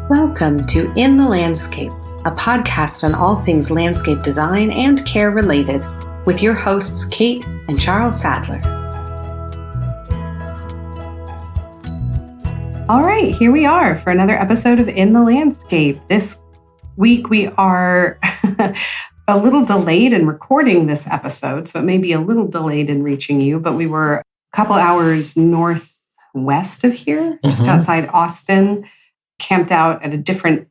Welcome to In the Landscape, a podcast on all things landscape design and care related, with your hosts Kate and Charles Sadler. All right, here we are for another episode of In the Landscape. This week we are a little delayed in recording this episode, so it may be a little delayed in reaching you, but we were a couple hours northwest of here, just outside Austin, camped out at a different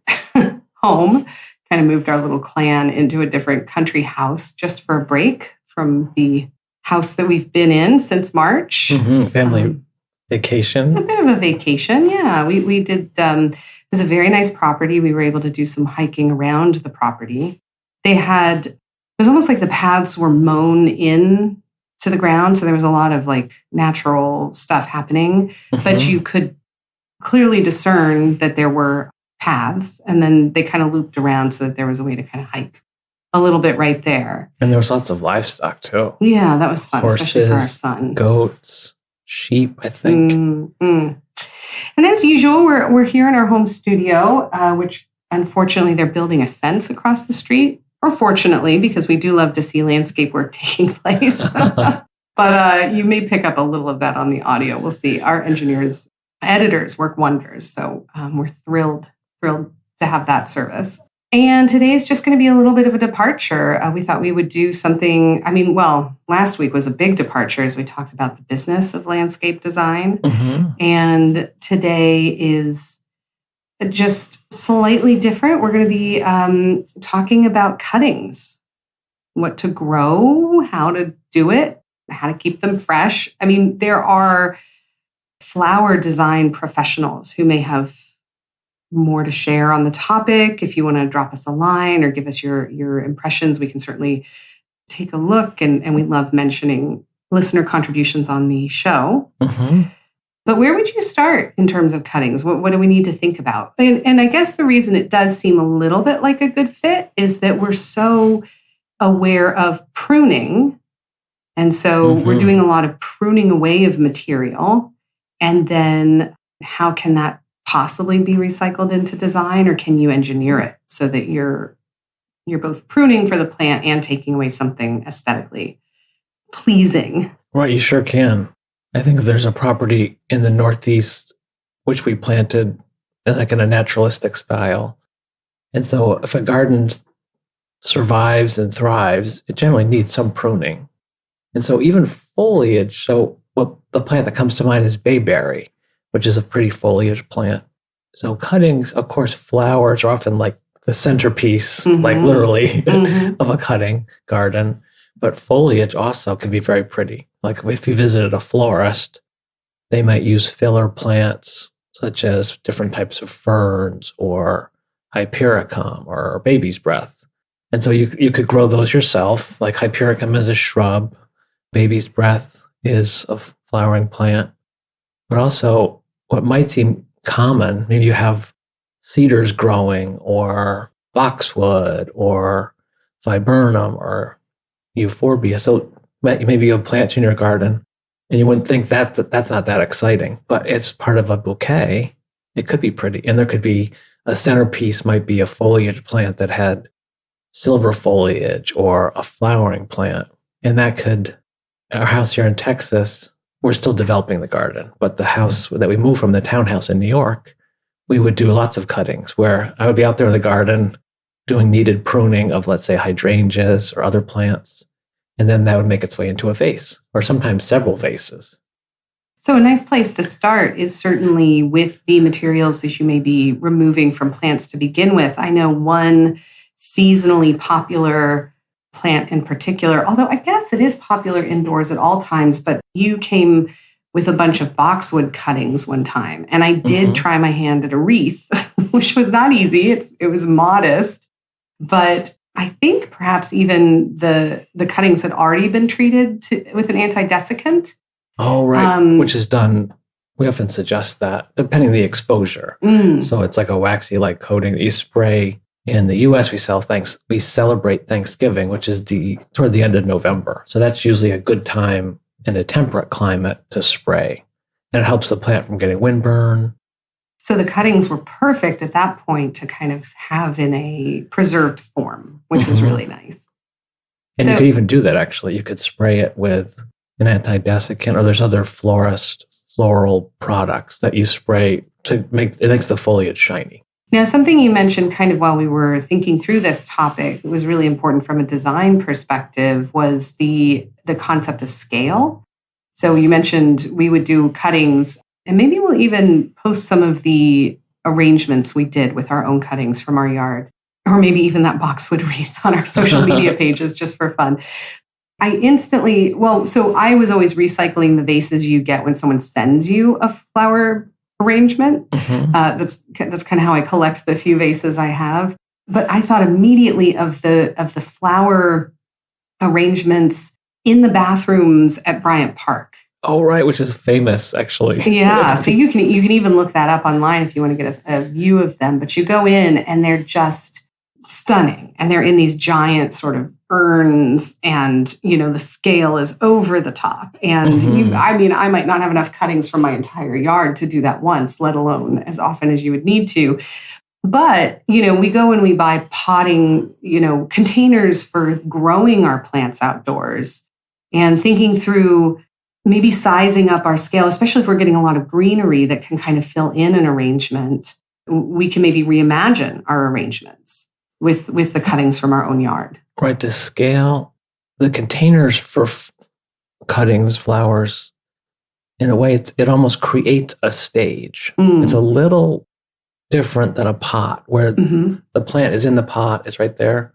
home, kind of moved our little clan into a different country house just for a break from the house that we've been in since March. Family vacation. A bit of a vacation, yeah. We did, it was a very nice property. We were able to do some hiking around the property. It was almost like the paths were mown in to the ground. So there was a lot of like natural stuff happening, but you could clearly discern that there were paths, and then they kind of looped around so that there was a way to kind of hike a little bit right there. And there was lots of livestock too. Yeah, that was fun, Horses, especially for our son. Goats, sheep, I think. And as usual, we're here in our home studio, which unfortunately they're building a fence across the street. Or fortunately, because we do love to see landscape work taking place. But you may pick up a little of that on the audio. We'll see. Our editors work wonders. So we're thrilled to have that service. And today is just going to be a little bit of a departure. We thought we would do something. Last week was a big departure as we talked about the business of landscape design. And today is just slightly different. We're going to be talking about cuttings, what to grow, how to do it, how to keep them fresh. There are flower design professionals who may have more to share on the topic. If you want to drop us a line or give us your impressions, we can certainly take a look. And we love mentioning listener contributions on the show. But where would you start in terms of cuttings? What do we need to think about? And I guess the reason it does seem a little bit like a good fit is that we're so aware of pruning. And so we're doing a lot of pruning away of material. And then how can that possibly be recycled into design, or can you engineer it so that you're both pruning for the plant and taking away something aesthetically pleasing? Right, you sure can. I think if there's a property in the Northeast, which we planted in a naturalistic style. And so if a garden survives and thrives, it generally needs some pruning. And so even foliage, the plant that comes to mind is bayberry, which is a pretty foliage plant. So cuttings, of course, flowers are often like the centerpiece, like literally, of a cutting garden. But foliage also can be very pretty. Like if you visited a florist, they might use filler plants, such as different types of ferns or hypericum or baby's breath. And so you could grow those yourself, like hypericum is a shrub, baby's breath is a flowering plant. But also what might seem common, maybe you have cedars growing or boxwood or viburnum or euphorbia. So maybe you have plants in your garden and you wouldn't think that's not that exciting, but it's part of a bouquet. It could be pretty. And there could be a centerpiece might be a foliage plant that had silver foliage or a flowering plant. And our house here in Texas, we're still developing the garden, but the house that we moved from, the townhouse in New York, we would do lots of cuttings where I would be out there in the garden doing needed pruning of, let's say, hydrangeas or other plants. And then that would make its way into a vase or sometimes several vases. So a nice place to start is certainly with the materials that you may be removing from plants to begin with. I know one seasonally popular plant in particular, although I guess it is popular indoors at all times, but you came with a bunch of boxwood cuttings one time. And I did try my hand at a wreath, which was not easy. It was modest, but I think perhaps even the cuttings had already been treated with an anti-desiccant. Oh, right. Which is done. We often suggest that depending on the exposure. So it's like a waxy-like coating that you spray. In the U.S., we celebrate Thanksgiving, which is toward the end of November. So that's usually a good time in a temperate climate to spray. And it helps the plant from getting windburn. So the cuttings were perfect at that point to kind of have in a preserved form, which was really nice. And you could even do that, actually. You could spray it with an anti-desiccant, or there's other floral products that you spray to make, it makes the foliage shiny. Now, something you mentioned kind of while we were thinking through this topic, it was really important from a design perspective, was the concept of scale. So you mentioned we would do cuttings, and maybe we'll even post some of the arrangements we did with our own cuttings from our yard, or maybe even that boxwood wreath on our social media pages just for fun. I was always recycling the vases you get when someone sends you a flower arrangement. That's kind of how I collect the few vases I have. But I thought immediately of the flower arrangements in the bathrooms at Bryant Park. Oh, right, which is famous, actually. Yeah, so you can even look that up online if you want to get a view of them. But you go in and they're just stunning, and they're in these giant sort of urns, and the scale is over the top. And I might not have enough cuttings from my entire yard to do that once, let alone as often as you would need to. But we go and we buy potting, containers for growing our plants outdoors, and thinking through maybe sizing up our scale, especially if we're getting a lot of greenery that can kind of fill in an arrangement. We can maybe reimagine our arrangements with the cuttings from our own yard. Right, the scale, the containers for cuttings, flowers, in a way, it almost creates a stage. It's a little different than a pot, where the plant is in the pot, it's right there.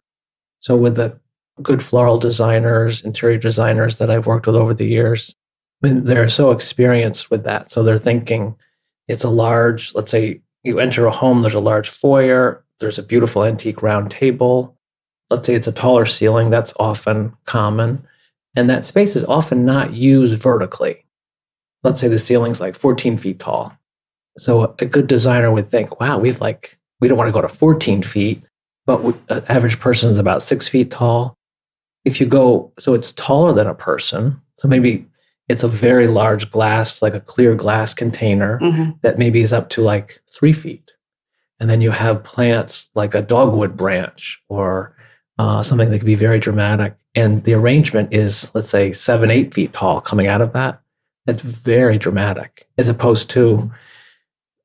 So with the good floral designers, interior designers that I've worked with over the years, they're so experienced with that. So they're thinking it's a large, let's say you enter a home, there's a large foyer, there's a beautiful antique round table. Let's say it's a taller ceiling, that's often common. And that space is often not used vertically. Let's say the ceiling's like 14 feet tall. So a good designer would think, wow, we don't want to go to 14 feet, but an average person is about 6 feet tall. If you go, so it's taller than a person. So maybe it's a very large glass, like a clear glass container that maybe is up to like 3 feet. And then you have plants like a dogwood branch or something that could be very dramatic. And the arrangement is, let's say, 7, 8 feet tall coming out of that. That's very dramatic, as opposed to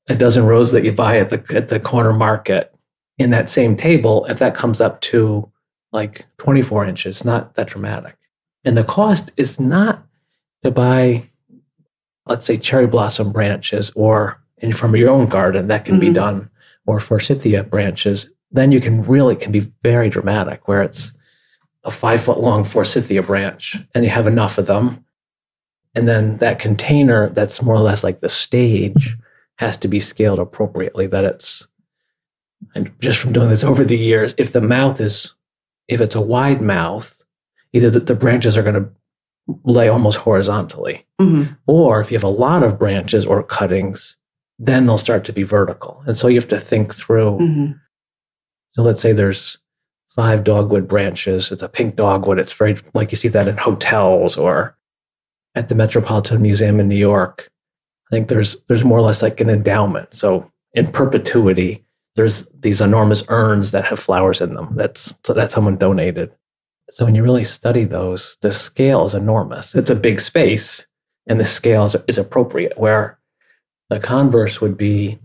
a dozen roses that you buy at the corner market in that same table. If that comes up to like 24 inches, not that dramatic. And the cost is not to buy, let's say, cherry blossom branches and from your own garden, that can be done, or forsythia branches. Then you can be very dramatic, where it's a 5 foot long forsythia branch and you have enough of them. And then that container that's more or less like the stage has to be scaled appropriately, and just from doing this over the years, if it's a wide mouth, either the branches are going to lay almost horizontally, or if you have a lot of branches or cuttings, then they'll start to be vertical. And so you have to think through. So let's say there's 5 dogwood branches. It's a pink dogwood. It's very, like you see that in hotels or at the Metropolitan Museum in New York. I think there's more or less like an endowment. So in perpetuity, there's these enormous urns that have flowers in them. That's someone donated. So when you really study those, the scale is enormous. It's a big space, and the scale is appropriate, where the converse would be,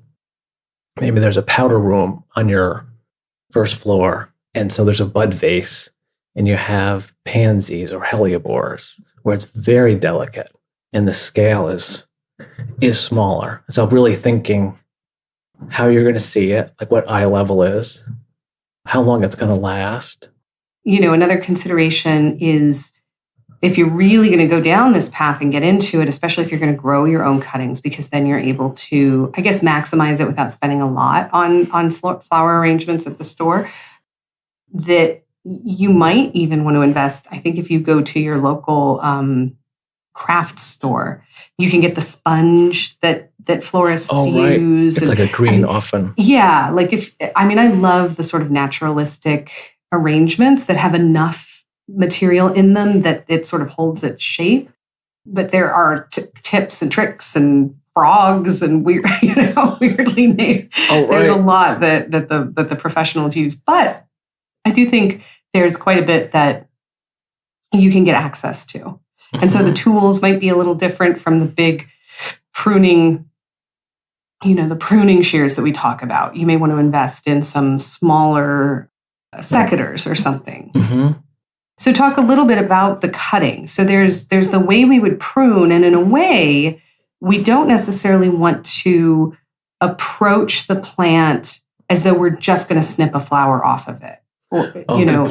maybe there's a powder room on your first floor, and so there's a bud vase, and you have pansies or hellebores, where it's very delicate, and the scale is smaller. So really thinking how you're going to see it, like what eye level is, how long it's going to last. Another consideration is, if you're really going to go down this path and get into it, especially if you're going to grow your own cuttings, because then you're able to, I guess, maximize it without spending a lot on flower arrangements at the store, that you might even want to invest. I think if you go to your local craft store, you can get the sponge that florists use. It's like a green often. Yeah. I love the sort of naturalistic arrangements that have enough material in them that it sort of holds its shape. But there are tips and tricks and frogs and weird, weirdly named. Oh, right. There's a lot that the professionals use, but I do think there's quite a bit that you can get access to. And so the tools might be a little different from the big pruning, the pruning shears that we talk about. You may want to invest in some smaller secateurs or something. Mm-hmm. So talk a little bit about the cutting. So there's the way we would prune, and in a way, we don't necessarily want to approach the plant as though we're just going to snip a flower off of it.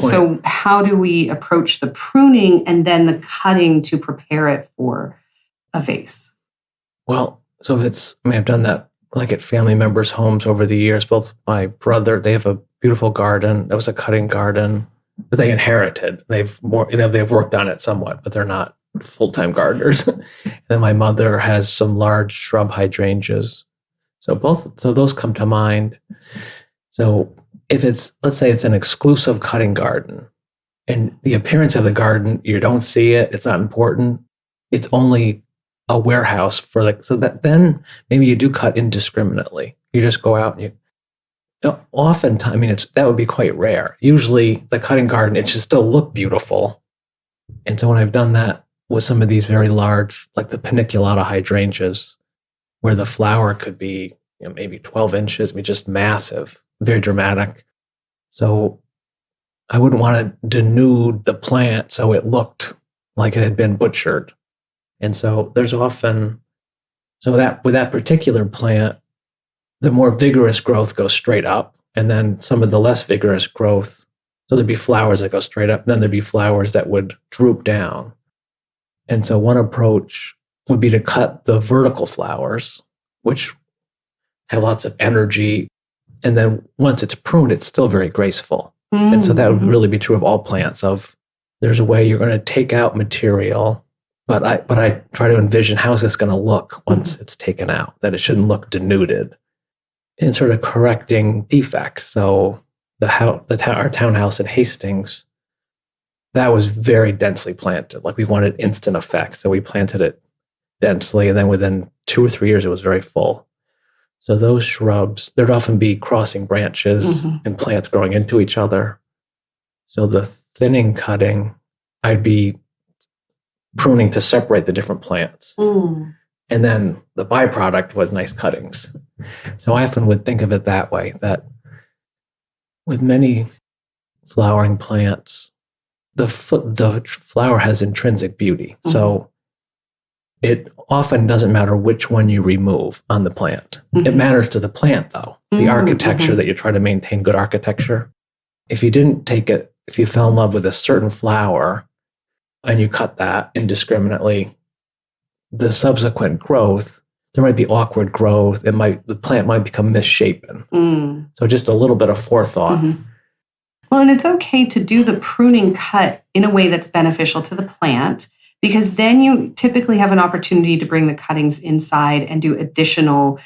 So how do we approach the pruning and then the cutting to prepare it for a vase? Well, so I've done that like at family members' homes over the years. Both my brother, they have a beautiful garden. That was a cutting garden that they inherited. They've worked on it somewhat, but they're not full-time gardeners. And then my mother has some large shrub hydrangeas. So those come to mind. So if let's say it's an exclusive cutting garden and the appearance of the garden, you don't see it, it's not important. It's only a warehouse then maybe you do cut indiscriminately. You just go out and oftentimes, that would be quite rare. Usually the cutting garden, it should still look beautiful. And so when I've done that with some of these very large, like the paniculata hydrangeas, where the flower could be maybe 12 inches, just massive, very dramatic. So I wouldn't want to denude the plant so it looked like it had been butchered. And so there's often, that with that particular plant, the more vigorous growth goes straight up, and then some of the less vigorous growth, so there'd be flowers that go straight up, and then there'd be flowers that would droop down. And so one approach would be to cut the vertical flowers, which have lots of energy, and then once it's pruned, it's still very graceful. Mm-hmm. And so that would really be true of all plants. There's a way you're going to take out material, but I try to envision how is this going to look once it's taken out, that it shouldn't look denuded. And sort of correcting defects. So our townhouse in Hastings, that was very densely planted. Like we wanted instant effect. So we planted it densely, and then within 2 or 3 years, it was very full. So those shrubs, there'd often be crossing branches and plants growing into each other. So the thinning cutting, I'd be pruning to separate the different plants. Mm. And then the byproduct was nice cuttings. So I often would think of it that way, that with many flowering plants, the flower has intrinsic beauty. Mm-hmm. So it often doesn't matter which one you remove on the plant. Mm-hmm. It matters to the plant, though, the architecture that you try to maintain good architecture. If you fell in love with a certain flower and you cut that indiscriminately, the subsequent growth, there might be awkward growth. The plant might become misshapen. Mm. So just a little bit of forethought. Mm-hmm. Well, and it's okay to do the pruning cut in a way that's beneficial to the plant, because then you typically have an opportunity to bring the cuttings inside and do additional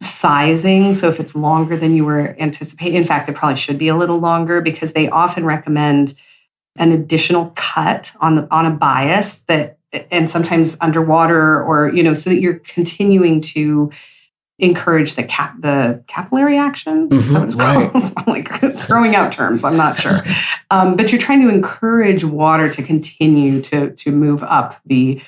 sizing. So if it's longer than you were anticipating, in fact, it probably should be a little longer, because they often recommend an additional cut on a bias and sometimes underwater, or so that you're continuing to encourage the capillary action. Mm-hmm, is that what it's called? I'm like throwing out terms, I'm not sure. But you're trying to encourage water to continue to move up the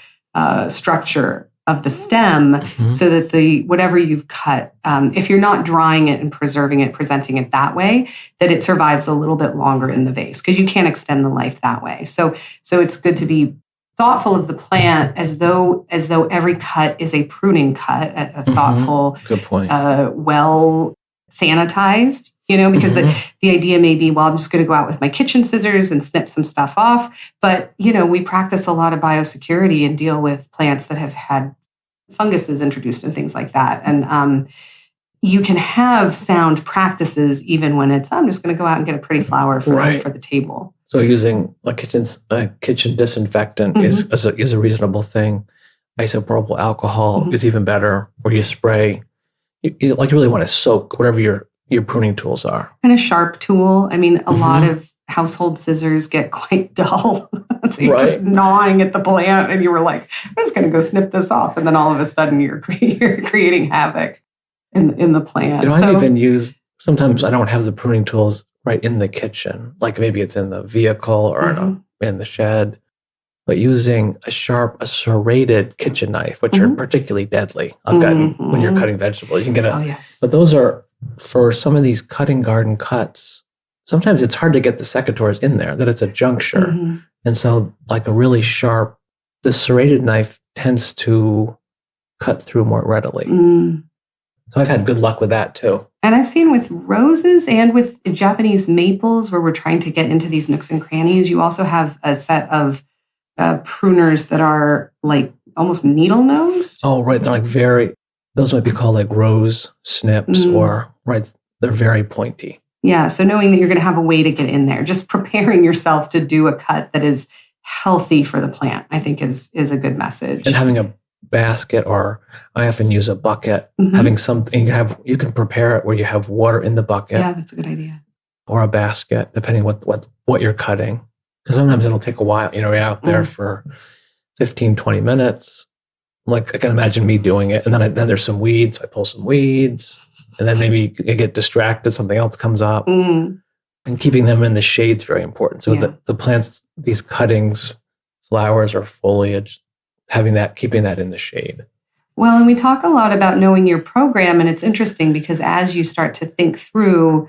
structure of the stem, so that whatever you've cut, if you're not drying it and preserving it, presenting it that way, that it survives a little bit longer in the vase, because you can't extend the life that way. So it's good to be thoughtful of the plant as though every cut is a pruning cut, a thoughtful, good point, well sanitized, because the idea may be, well, I'm just going to go out with my kitchen scissors and snip some stuff off. But, we practice a lot of biosecurity and deal with plants that have had funguses introduced and things like that. And you can have sound practices even when I'm just going to go out and get a pretty flower for the table. So using a kitchen disinfectant is a reasonable thing. Isopropyl alcohol is even better, where you spray. You really want to soak whatever your pruning tools are. And a sharp tool. I mean, a lot of household scissors get quite dull. So you're Right. just gnawing at the plant and you were like, I'm just going to go snip this off. And then all of a sudden you're creating havoc in the plant. I've even used, sometimes I don't have the pruning tools right in the kitchen. Like maybe it's in the vehicle or in the shed. But using a serrated kitchen knife, which are particularly deadly. I've gotten when you're cutting vegetables. You can get a, but those are, for some of these cutting garden cuts, sometimes it's hard to get the secateurs in there, that it's a juncture. And so like a really sharp, the serrated knife tends to cut through more readily. So I've had good luck with that too. And I've seen with roses and with Japanese maples where we're trying to get into these nooks and crannies, you also have a set of pruners that are like almost needle nose. Oh, right. They're like those might be called like rose snips or, right, they're very pointy. Yeah. So knowing that you're going to have a way to get in there, just preparing yourself to do a cut that is healthy for the plant, I think is a good message. And having a basket, or I often use a bucket, having something, you can prepare it where you have water in the bucket. Yeah, that's a good idea. Or a basket, depending what you're cutting. Because sometimes it'll take a while. You're out there for 15, 20 minutes. Like I can imagine me doing it. And then there's some weeds. I pull some weeds. And then maybe I get distracted. Something else comes up. And keeping them in the shade is very important. So the plants, these cuttings, flowers or foliage, keeping that in the shade. Well, and we talk a lot about knowing your program. And it's interesting because as you start to think through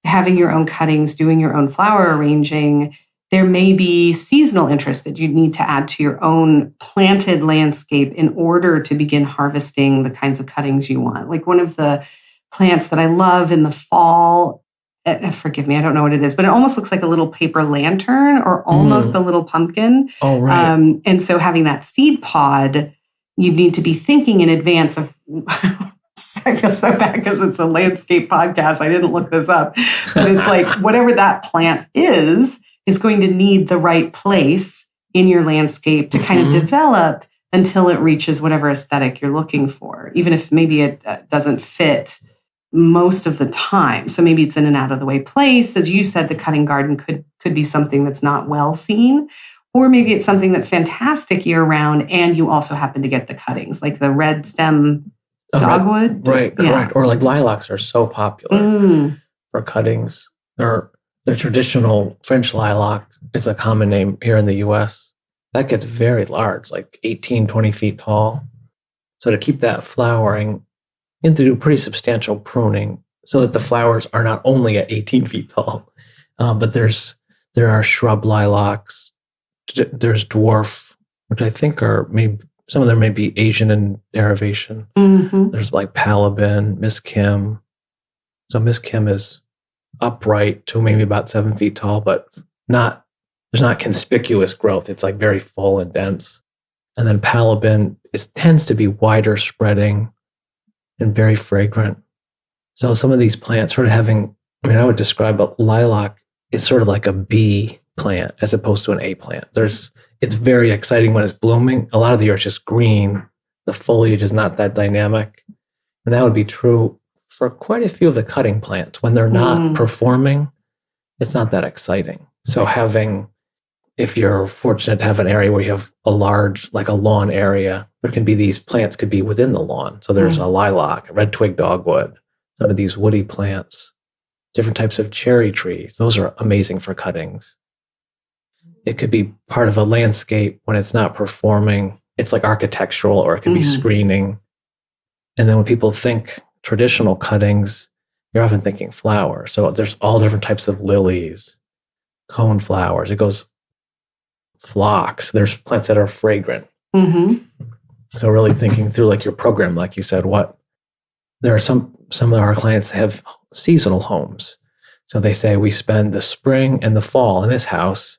having your own cuttings, doing your own flower arranging, there may be seasonal interest that you need to add to your own planted landscape in order to begin harvesting the kinds of cuttings you want. Like one of the plants that I love in the fall, forgive me, I don't know what it is, but it almost looks like a little paper lantern or almost a little pumpkin. Oh, right. And so having that seed pod, you need to be thinking in advance of... I feel so bad because it's a landscape podcast. I didn't look this up. But it's like whatever that plant is going to need the right place in your landscape to kind of develop until it reaches whatever aesthetic you're looking for, even if maybe it doesn't fit most of the time. So maybe it's in an out of the way place. As you said, the cutting garden could be something that's not well seen, or maybe it's something that's fantastic year round and you also happen to get the cuttings, like the red stem dogwood. Right, correct. Or like lilacs are so popular for cuttings. The traditional French lilac is a common name here in the U.S. That gets very large, like 18, 20 feet tall. So to keep that flowering, you have to do pretty substantial pruning so that the flowers are not only at 18 feet tall, but there are shrub lilacs. There's dwarf, which I think are maybe, some of them may be Asian in derivation. There's like Palabin, Miss Kim. So Miss Kim is upright to maybe about 7 feet tall, but there's not conspicuous growth. It's like very full and dense. And then Palabin tends to be wider spreading and very fragrant. So some of these plants sort of I would describe a lilac is sort of like a B plant as opposed to an A plant. It's very exciting when it's blooming. A lot of the year it's just green. The foliage is not that dynamic. And that would be true for quite a few of the cutting plants. When they're not performing, it's not that exciting. So if you're fortunate to have an area where you have a large, like a lawn area, these plants could be within the lawn. So there's a lilac, a red twig dogwood, some of these woody plants, different types of cherry trees. Those are amazing for cuttings. It could be part of a landscape when it's not performing. It's like architectural, or it could be screening. And then when people think traditional cuttings, you're often thinking flowers. So there's all different types of lilies, cone flowers. It goes phlox. There's plants that are fragrant. So really thinking through like your program, like you said, there are some of our clients that have seasonal homes. So they say we spend the spring and the fall in this house.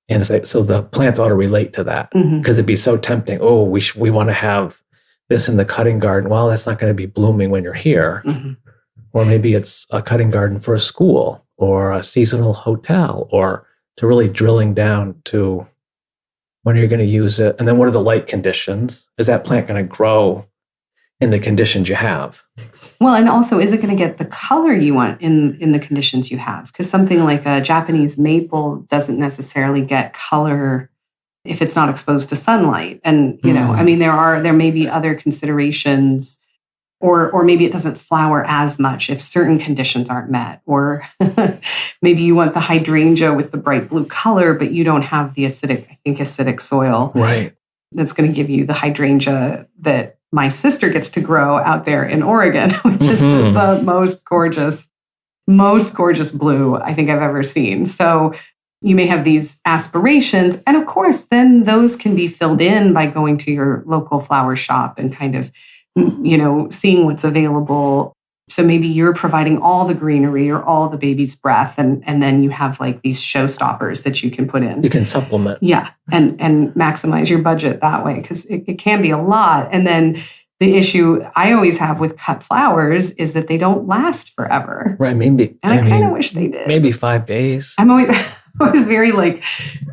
And so the plants ought to relate to that because it'd be so tempting. Oh, we want to have this in the cutting garden. Well, that's not going to be blooming when you're here. Or maybe it's a cutting garden for a school or a seasonal hotel, or to really drilling down to when you're going to use it. And then what are the light conditions? Is that plant going to grow in the conditions you have. Well, and also, is it going to get the color you want in the conditions you have? Because something like a Japanese maple doesn't necessarily get color if it's not exposed to sunlight. And, I mean, there may be other considerations, or maybe it doesn't flower as much if certain conditions aren't met. Or maybe you want the hydrangea with the bright blue color, but you don't have the acidic soil. Right. That's going to give you the hydrangea that my sister gets to grow out there in Oregon, which is just the most gorgeous blue I think I've ever seen. So you may have these aspirations. And of course, then those can be filled in by going to your local flower shop and kind of, seeing what's available. So maybe you're providing all the greenery or all the baby's breath, and then you have like these showstoppers that you can put in. You can supplement. Yeah, and maximize your budget that way, because it can be a lot. And then the issue I always have with cut flowers is that they don't last forever. Right, maybe. And I kind of wish they did. Maybe 5 days. I'm always very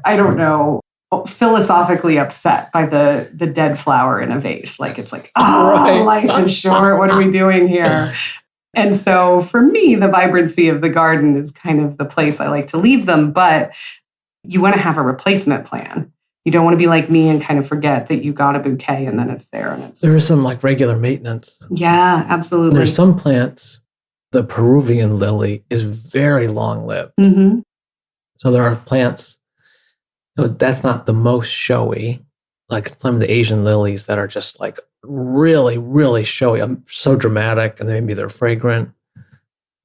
I don't know, philosophically upset by the dead flower in a vase. Like, it's like, right. Life is short. What are we doing here? And so for me, the vibrancy of the garden is kind of the place I like to leave them. But you want to have a replacement plan. You don't want to be like me and kind of forget that you got a bouquet and then it's there. And there is some like regular maintenance. Yeah, absolutely. There's some plants, the Peruvian lily is very long lived. Mm-hmm. So there are plants, that's not the most showy, like some of the Asian lilies that are just like really, really showy, so dramatic, and maybe they're fragrant,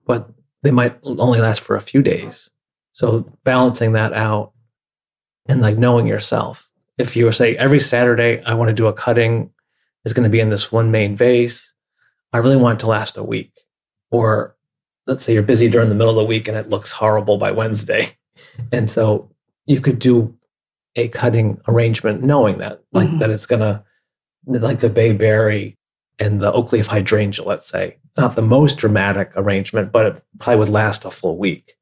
but they might only last for a few days. So balancing that out and like knowing yourself. If you say every Saturday, I want to do a cutting, it's going to be in this one main vase, I really want it to last a week. Or let's say you're busy during the middle of the week and it looks horrible by Wednesday. And so you could do a cutting arrangement knowing that, like that it's going to, like the bayberry and the oak leaf hydrangea, let's say, not the most dramatic arrangement, but it probably would last a full week.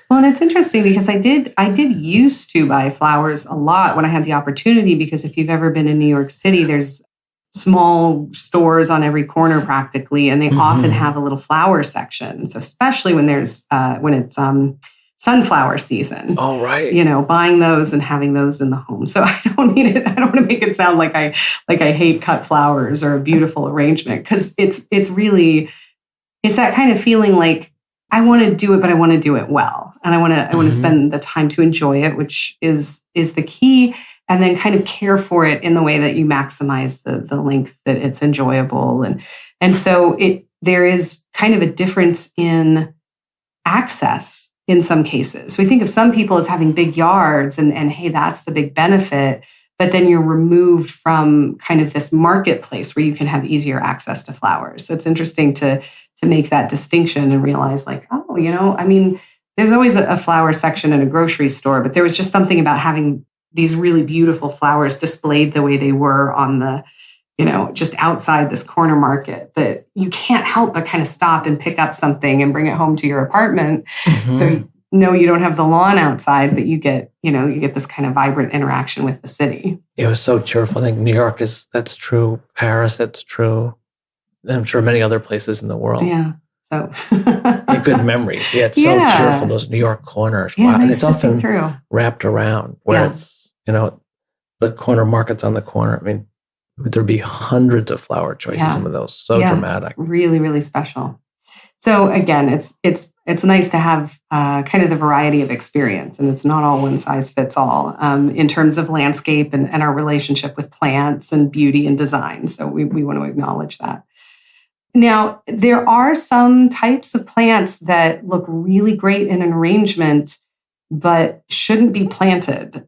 Well, and it's interesting because I did used to buy flowers a lot when I had the opportunity, because if you've ever been in New York City, there's small stores on every corner practically, and they often have a little flower section. So especially when it's sunflower season. Oh, right. Buying those and having those in the home. So I don't want to make it sound like I hate cut flowers or a beautiful arrangement, because it's that kind of feeling like I want to do it, but I want to do it well. And I want to spend the time to enjoy it, which is the key. And then kind of care for it in the way that you maximize the length that it's enjoyable. And so there is kind of a difference in access in some cases. So we think of some people as having big yards and hey, that's the big benefit. But then you're removed from kind of this marketplace where you can have easier access to flowers. So it's interesting to make that distinction and realize like, there's always a flower section in a grocery store, but there was just something about having these really beautiful flowers displayed the way they were on the, just outside this corner market, that you can't help but kind of stop and pick up something and bring it home to your apartment. So no, you don't have the lawn outside, but you get this kind of vibrant interaction with the city. It was so cheerful. I think New York that's true. Paris, that's true. I'm sure many other places in the world. Yeah. So good memories. Yeah, it's so cheerful, those New York corners. Yeah, wow. Nice, and it's often wrapped around where it's, the corner markets on the corner. I mean, there'd be hundreds of flower choices, some of those. So dramatic. Really, really special. So again, it's nice to have kind of the variety of experience, and it's not all one size fits all in terms of landscape and our relationship with plants and beauty and design. So we want to acknowledge that. Now, there are some types of plants that look really great in an arrangement, but shouldn't be planted.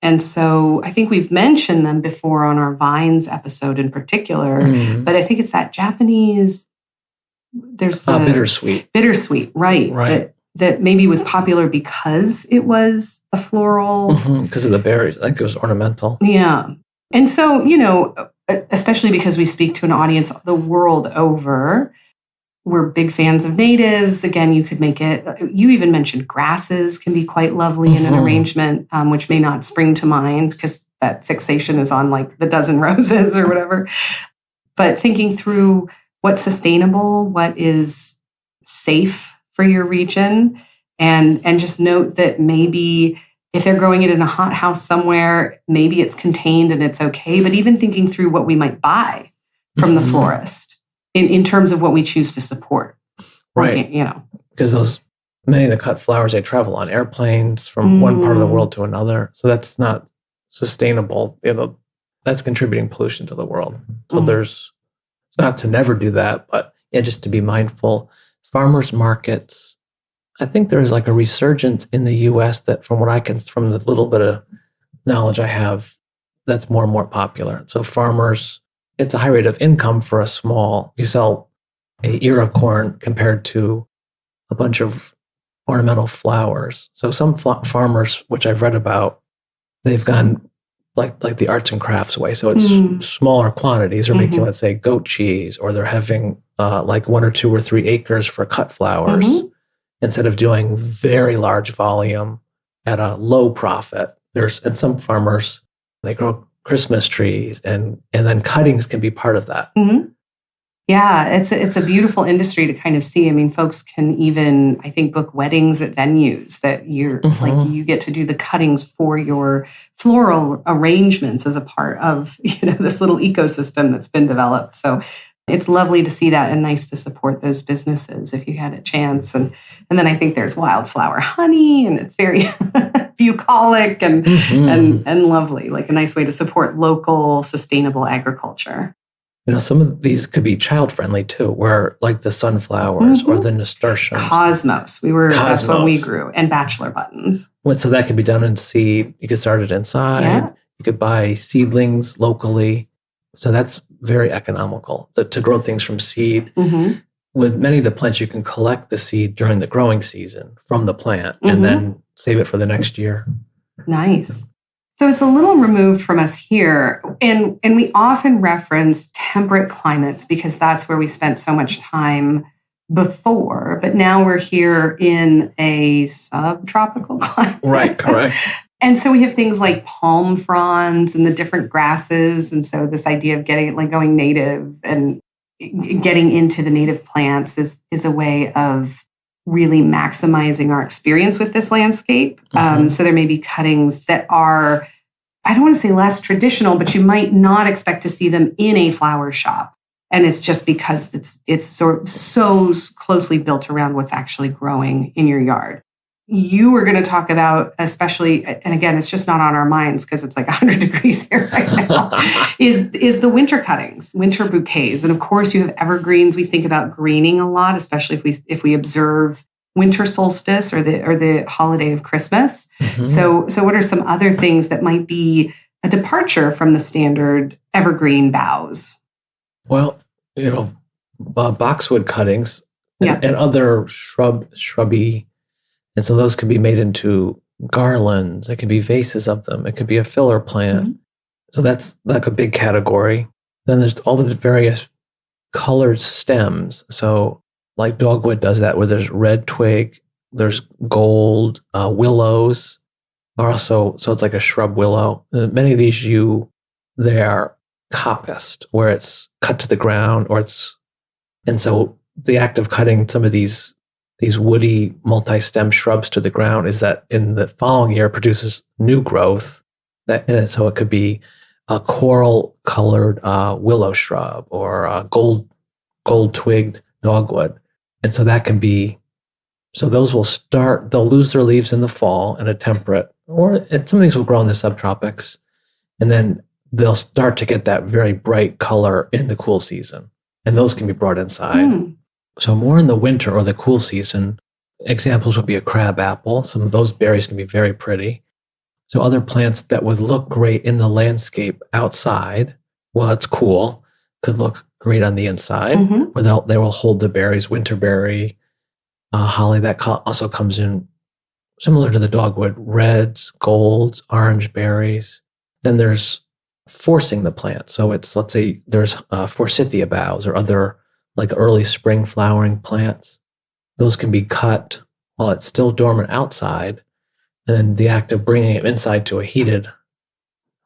And so I think we've mentioned them before on our vines episode in particular, but I think it's that Japanese, there's the bittersweet. Bittersweet, right. That maybe was popular because it was a floral. Because of the berries. I think it was ornamental. Yeah. And so, especially because we speak to an audience the world over, we're big fans of natives. Again, you could make it, you even mentioned grasses can be quite lovely in an arrangement, which may not spring to mind because that fixation is on like the dozen roses or whatever. but thinking through what's sustainable, what is safe for your region, and just note that maybe if they're growing it in a hot house somewhere, maybe it's contained and it's okay. But even thinking through what we might buy from the florist in terms of what we choose to support. Right. Because many of the cut flowers, they travel on airplanes from one part of the world to another. So that's not sustainable. That's contributing pollution to the world. So there's not to never do that, but just to be mindful. Farmers markets, I think there's like a resurgence in the US that from the little bit of knowledge I have, that's more and more popular. So farmers, it's a high rate of income for you sell a ear of corn compared to a bunch of ornamental flowers. So some farmers, which I've read about, they've gone like the arts and crafts way. So it's smaller quantities. They're making, let's say, goat cheese, or they're having like 1 or 2 or 3 acres for cut flowers. Instead of doing very large volume at a low profit. And some farmers, they grow Christmas trees, and then cuttings can be part of that. Yeah, it's a beautiful industry to kind of see. I mean, folks can even, I think, book weddings at venues that you're like, you get to do the cuttings for your floral arrangements as a part of, this little ecosystem that's been developed. So it's lovely to see that, and nice to support those businesses if you had a chance. And then I think there's wildflower honey, and it's very bucolic and lovely, like a nice way to support local sustainable agriculture. Some of these could be child friendly too, where like the sunflowers or the nasturtiums. Cosmos. That's what we grew, and bachelor buttons. So that could be done in seed. You could start it inside. Yeah. You could buy seedlings locally. So that's very economical to grow things from seed. With many of the plants, you can collect the seed during the growing season from the plant and then save it for the next year. Nice. So it's a little removed from us here. And we often reference temperate climates because that's where we spent so much time before. But now we're here in a subtropical climate. Right, correct. And so we have things like palm fronds and the different grasses. And so this idea of going native and getting into the native plants is a way of really maximizing our experience with this landscape. So there may be cuttings that are, I don't want to say less traditional, but you might not expect to see them in a flower shop. And it's just because it's so closely built around what's actually growing in your yard. You were going to talk about, especially, and again, it's just not on our minds because it's like 100 degrees here right now, is the winter cuttings, winter bouquets. And of course, you have evergreens. We think about greening a lot, especially if we observe winter solstice or the holiday of Christmas. So what are some other things that might be a departure from the standard evergreen boughs? Well, boxwood cuttings and other shrubby. And so those can be made into garlands. It can be vases of them. It could be a filler plant. So that's like a big category. Then there's all the various colored stems. So like dogwood does that, where there's red twig, there's gold, willows are also, so it's like a shrub willow. Many of these they are coppiced, where it's cut to the ground, and so the act of cutting some of these woody multi-stem shrubs to the ground is that in the following year produces new growth. So it could be a coral-colored willow shrub or a gold-twigged dogwood. And so that can be, so those they'll lose their leaves in the fall in a temperate, or some of these will grow in the subtropics. And then they'll start to get that very bright color in the cool season. And those can be brought inside. So more in the winter or the cool season, examples would be a crab apple. Some of those berries can be very pretty. So other plants that would look great in the landscape outside, while it's cool, could look great on the inside, where they will hold the berries. Winterberry, holly, that also comes in similar to the dogwood, reds, golds, orange berries. Then there's forcing the plant. So it's, let's say there's forsythia boughs or other like early spring flowering plants. Those can be cut while it's still dormant outside. And then the act of bringing it inside to a heated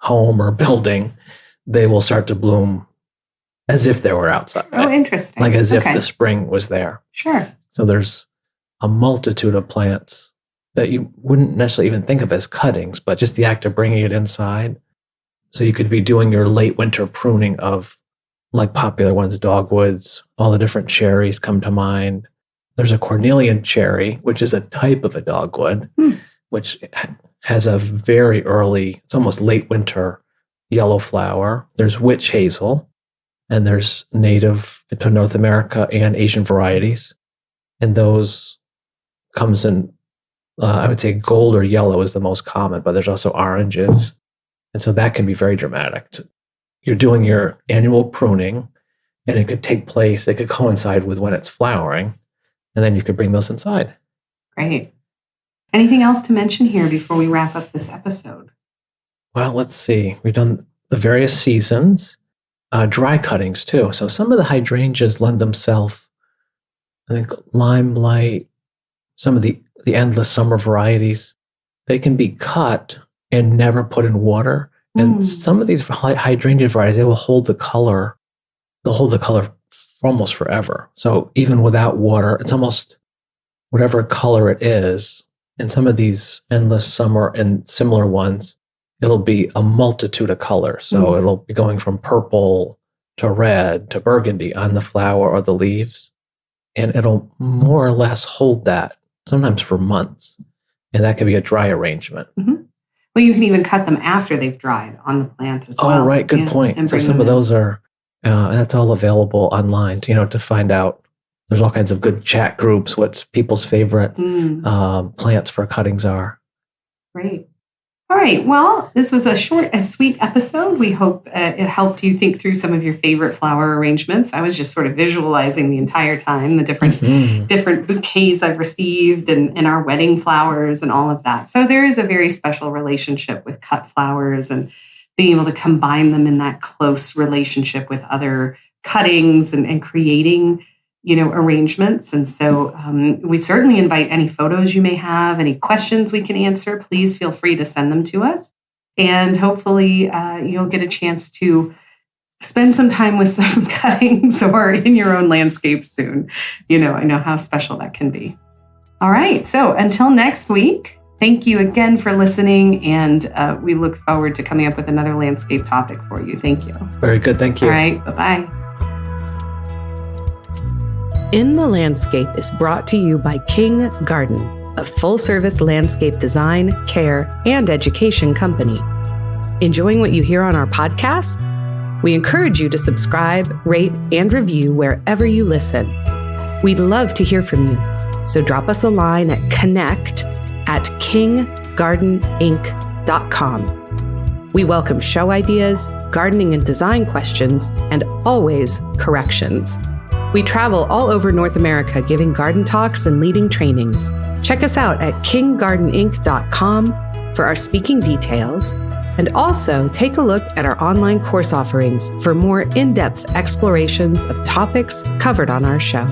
home or building, they will start to bloom as if they were outside. Oh, interesting. Like as if the spring was there. Sure. So there's a multitude of plants that you wouldn't necessarily even think of as cuttings, but just the act of bringing it inside. So you could be doing your late winter pruning of like popular ones, dogwoods, all the different cherries come to mind. There's a cornelian cherry, which is a type of a dogwood, which has a very early, it's almost late winter yellow flower. There's witch hazel, and there's native to North America and Asian varieties. And those comes in, I would say gold or yellow is the most common, but there's also oranges. And so that can be very dramatic. You're doing your annual pruning, and it could take place, it could coincide with when it's flowering, and then you could bring those inside. Great. Anything else to mention here before we wrap up this episode? Well, let's see. We've done the various seasons, dry cuttings too. So some of the hydrangeas lend themselves, I think limelight, some of the endless summer varieties, they can be cut and never put in water. And some of these hydrangea varieties, they will hold the color. They'll hold the color for almost forever. So even without water, it's almost whatever color it is. And some of these endless summer and similar ones, it'll be a multitude of colors. So it'll be going from purple to red to burgundy on the flower or the leaves. And it'll more or less hold that, sometimes for months. And that could be a dry arrangement. Well, you can even cut them after they've dried on the plant as well. Oh, right. Good point. So some of those are, that's all available online, to find out. There's all kinds of good chat groups, what people's favorite plants for cuttings are. Great. All right. Well, this was a short and sweet episode. We hope it helped you think through some of your favorite flower arrangements. I was just sort of visualizing the entire time the different bouquets I've received and our wedding flowers and all of that. So there is a very special relationship with cut flowers and being able to combine them in that close relationship with other cuttings and creating arrangements. And so we certainly invite any photos you may have, any questions we can answer. Please feel free to send them to us. And hopefully you'll get a chance to spend some time with some cuttings or in your own landscape soon. I know how special that can be. All right. So until next week, thank you again for listening. And we look forward to coming up with another landscape topic for you. Thank you. Very good. Thank you. All right. Bye-bye. In the Landscape is brought to you by King Garden, a full-service landscape design, care, and education company. Enjoying what you hear on our podcast? We encourage you to subscribe, rate, and review wherever you listen. We'd love to hear from you, so drop us a line at connect@kinggardeninc.com. We welcome show ideas, gardening and design questions, and always corrections. We travel all over North America giving garden talks and leading trainings. Check us out at kinggardeninc.com for our speaking details, and also take a look at our online course offerings for more in-depth explorations of topics covered on our show.